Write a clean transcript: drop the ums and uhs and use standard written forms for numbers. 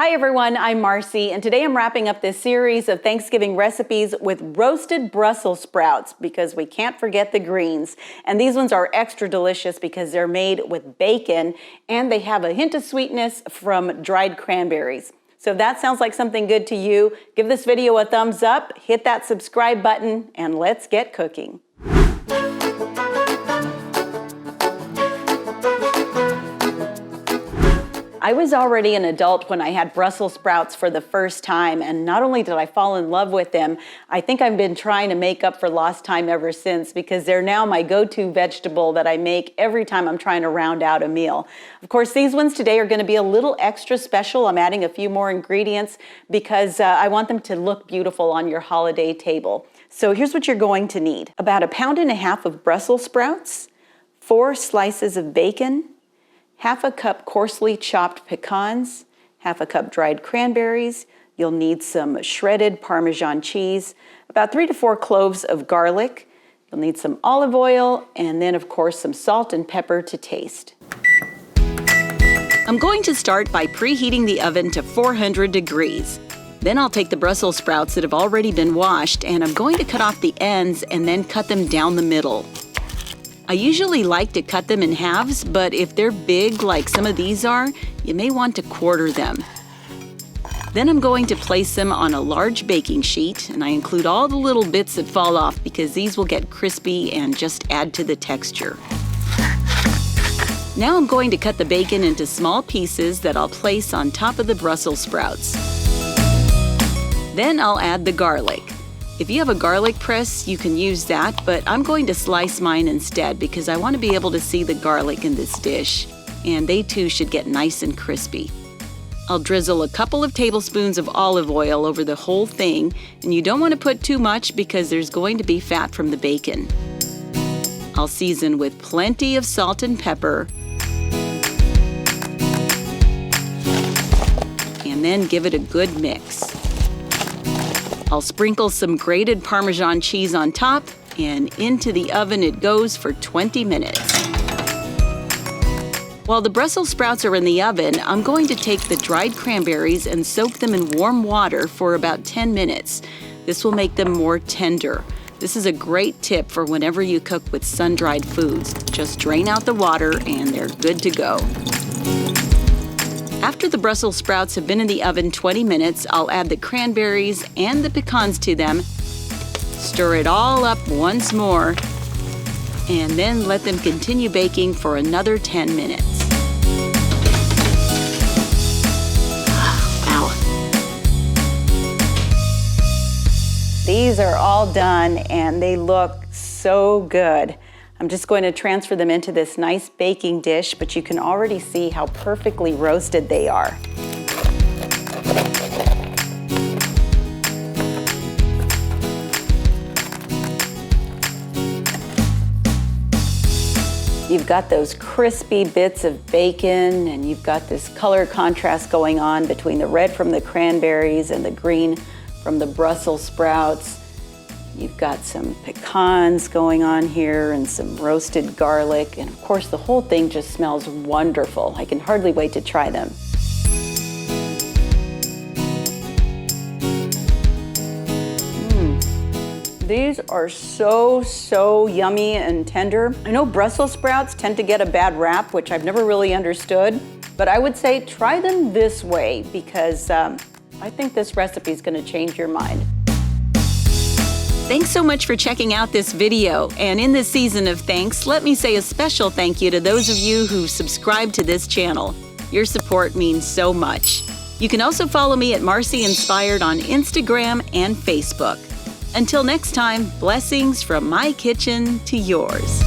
Hi everyone, I'm Marcy, and today I'm wrapping up this series of Thanksgiving recipes with roasted Brussels sprouts because we can't forget the greens. And these ones are extra delicious because they're made with bacon and they have a hint of sweetness from dried cranberries. So if that sounds like something good to you, give this video a thumbs up, hit that subscribe button, and let's get cooking. I was already an adult when I had Brussels sprouts for the first time, and not only did I fall in love with them, I think I've been trying to make up for lost time ever since because they're now my go-to vegetable that I make every time I'm trying to round out a meal. Of course, these ones today are going to be a little extra special. I'm adding a few more ingredients because I want them to look beautiful on your holiday table. So here's what you're going to need. About 1.5 pounds of Brussels sprouts, 4 slices of bacon, 1/2 cup coarsely chopped pecans, 1/2 cup dried cranberries. You'll need some shredded Parmesan cheese, about 3 to 4 cloves of garlic. You'll need some olive oil, and then of course some salt and pepper to taste. I'm going to start by preheating the oven to 400 degrees. Then I'll take the Brussels sprouts that have already been washed, and I'm going to cut off the ends and then cut them down the middle. I usually like to cut them in halves, but if they're big like some of these are, you may want to quarter them. Then I'm going to place them on a large baking sheet, and I include all the little bits that fall off because these will get crispy and just add to the texture. Now I'm going to cut the bacon into small pieces that I'll place on top of the Brussels sprouts. Then I'll add the garlic. If you have a garlic press, you can use that, but I'm going to slice mine instead because I want to be able to see the garlic in this dish, and they too should get nice and crispy. I'll drizzle a couple of tablespoons of olive oil over the whole thing, and you don't want to put too much because there's going to be fat from the bacon. I'll season with plenty of salt and pepper, and then give it a good mix. I'll sprinkle some grated Parmesan cheese on top, and into the oven it goes for 20 minutes. While the Brussels sprouts are in the oven, I'm going to take the dried cranberries and soak them in warm water for about 10 minutes. This will make them more tender. This is a great tip for whenever you cook with sun-dried foods. Just drain out the water and they're good to go. After the Brussels sprouts have been in the oven 20 minutes, I'll add the cranberries and the pecans to them, stir it all up once more, and then let them continue baking for another 10 minutes. Wow. These are all done and they look so good. I'm just going to transfer them into this nice baking dish, but you can already see how perfectly roasted they are. You've got those crispy bits of bacon, and you've got this color contrast going on between the red from the cranberries and the green from the Brussels sprouts. You've got some pecans going on here and some roasted garlic, and of course the whole thing just smells wonderful. I can hardly wait to try them. These are so yummy and tender. I know Brussels sprouts tend to get a bad rap, which I've never really understood, but I would say try them this way because I think this recipe is going to change your mind. Thanks so much for checking out this video, and in this season of thanks, let me say a special thank you to those of you who subscribe to this channel. Your support means so much. You can also follow me at Marcy Inspired on Instagram and Facebook. Until next time, blessings from my kitchen to yours.